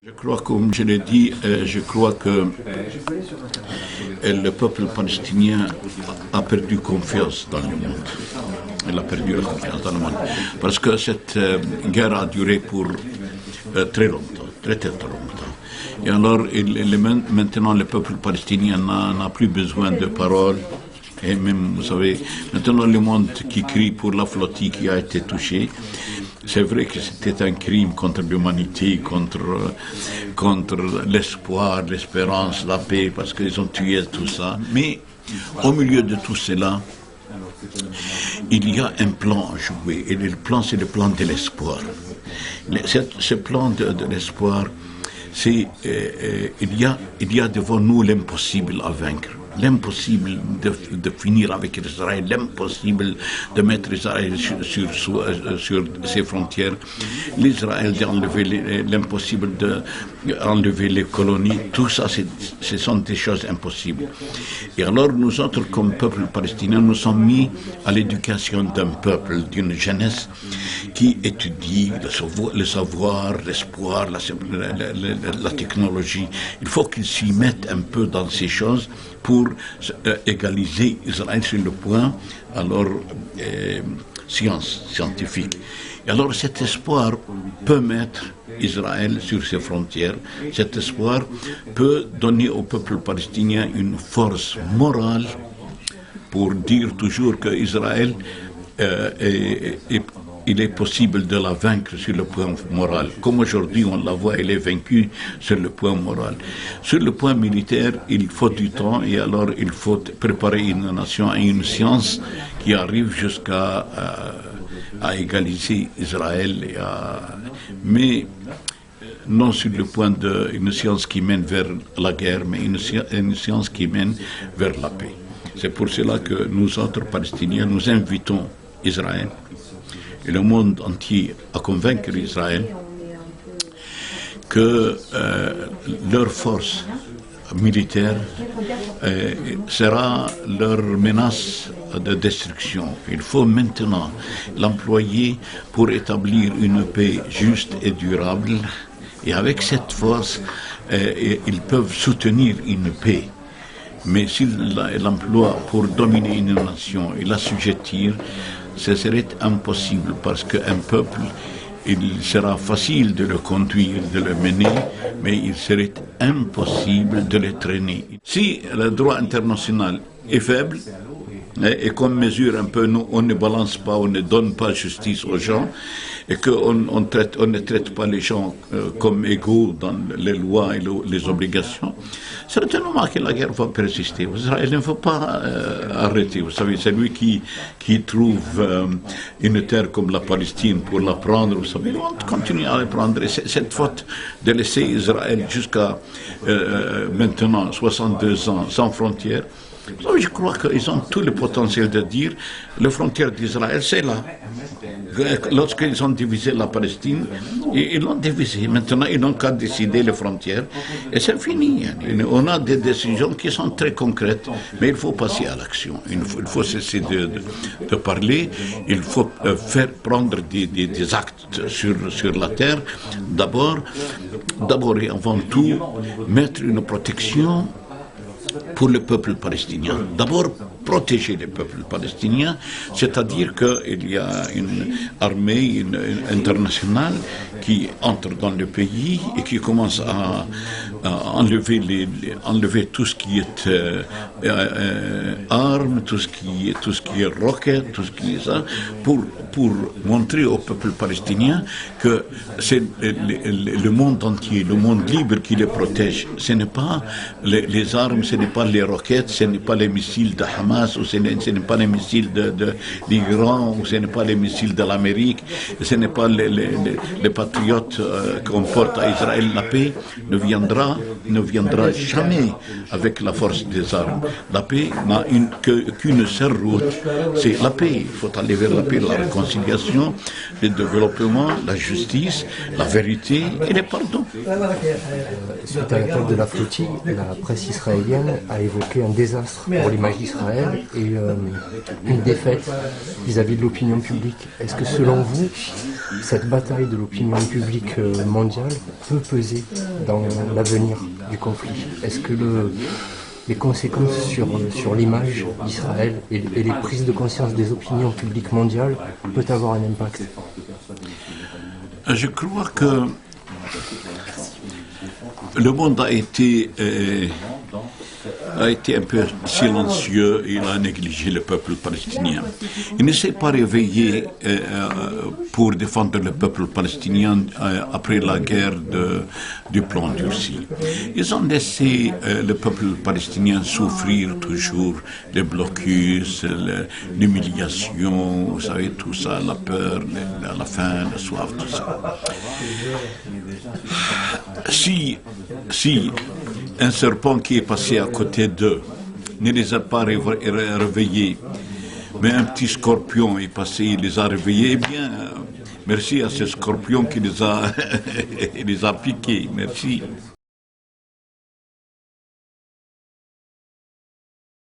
Je crois, comme je l'ai dit, je crois que le peuple palestinien a perdu confiance dans le monde. Il a perdu la confiance dans le monde. Parce que cette guerre a duré pour très longtemps, très longtemps. Et alors, maintenant, le peuple palestinien n'a plus besoin de paroles. Et même, vous savez, maintenant le monde qui crie pour la flottille qui a été touchée, c'est vrai que c'était un crime contre l'humanité, contre l'espoir, l'espérance, la paix, parce qu'ils ont tué tout ça. Mais au milieu de tout cela, il y a un plan à jouer. Et le plan, c'est le plan de l'espoir. Ce plan de l'espoir, c'est il y a devant nous l'impossible à vaincre. L'impossible de finir avec Israël, l'impossible de mettre Israël sur ses frontières, l'Israël d'enlever l'impossible d'enlever les colonies, tout ça, ce sont des choses impossibles. Et alors nous autres, comme peuple palestinien, nous sommes mis à l'éducation d'un peuple, d'une jeunesse qui étudie le savoir, l'espoir, la technologie. Il faut qu'ils s'y mettent un peu dans ces choses pour égaliser Israël sur le point, alors scientifique. Et alors cet espoir peut mettre Israël sur ses frontières, cet espoir peut donner au peuple palestinien une force morale pour dire toujours qu'Israël il est possible de la vaincre sur le point moral. Comme aujourd'hui, on la voit, elle est vaincue sur le point moral. Sur le point militaire, il faut du temps et alors il faut préparer une nation et une science qui arrive jusqu'à à égaliser Israël. Mais non sur le point d'une science qui mène vers la guerre, mais une science qui mène vers la paix. C'est pour cela que nous autres Palestiniens, nous invitons Israël et le monde entier à convaincre Israël que leur force militaire sera leur menace de destruction. Il faut maintenant l'employer pour établir une paix juste et durable. Et avec cette force, ils peuvent soutenir une paix. Mais s'ils l'emploient pour dominer une nation et l'assujettir, ce serait impossible parce qu'un peuple, il sera facile de le conduire, de le mener, mais il serait impossible de le traîner. Si le droit international est faible, et qu'on mesure un peu, nous, on ne balance pas, on ne donne pas justice aux gens, et qu'on ne traite pas les gens comme égaux dans les lois et les obligations, certainement que la guerre va persister. Il ne faut pas arrêter. Vous savez, c'est lui qui trouve une terre comme la Palestine pour la prendre. Vous savez, on continue à la prendre. Et cette faute de laisser Israël jusqu'à maintenant 62 ans sans frontières, je crois qu'ils ont tout le potentiel de dire les frontières d'Israël, c'est là. Lorsqu'ils ont divisé la Palestine, ils l'ont divisé. Maintenant, ils n'ont qu'à décider les frontières et c'est fini. On a des décisions qui sont très concrètes, mais il faut passer à l'action. Il faut cesser de parler, il faut faire prendre des actes sur la terre. D'abord et avant tout, mettre une protection pour le peuple palestinien. D'abord, protéger le peuple palestinien, c'est-à-dire qu'il y a une armée internationale qui entre dans le pays et qui commence à enlever tout ce qui est armes, tout ce qui est roquettes, tout ce qui est ça, pour montrer au peuple palestinien que c'est le monde entier, le monde libre qui les protège. Ce n'est pas les armes, ce n'est pas les roquettes, ce n'est pas les missiles de Hamas, ou ce n'est pas les missiles de l'Iran, ou ce n'est pas les missiles de l'Amérique, ce n'est pas les patriotes qu'on porte à Israël. La paix ne viendra jamais avec la force des armes. La paix n'a qu'une seule route, c'est la paix. Il faut aller vers la paix, la réconciliation, le développement, la justice, la vérité et le pardon. Suite à l'attaque de la flottille, la presse israélienne a a évoqué un désastre pour l'image d'Israël et une défaite vis-à-vis de l'opinion publique. Est-ce que selon vous, cette bataille de l'opinion publique mondiale peut peser dans l'avenir du conflit? Est-ce que les conséquences sur l'image d'Israël et les prises de conscience des opinions publiques mondiales peut avoir un impact? Je crois que le monde a été un peu silencieux, il a négligé le peuple palestinien. Il ne s'est pas réveillé pour défendre le peuple palestinien après la guerre du plan durci. Ils ont laissé le peuple palestinien souffrir toujours les blocus, l'humiliation, vous savez, tout ça, la peur, la faim, la soif, tout ça. Si un serpent qui est passé à côté d'eux ne les a pas réveillés, mais un petit scorpion est passé, il les a réveillés, eh bien, merci à ce scorpion qui les a piqués, merci.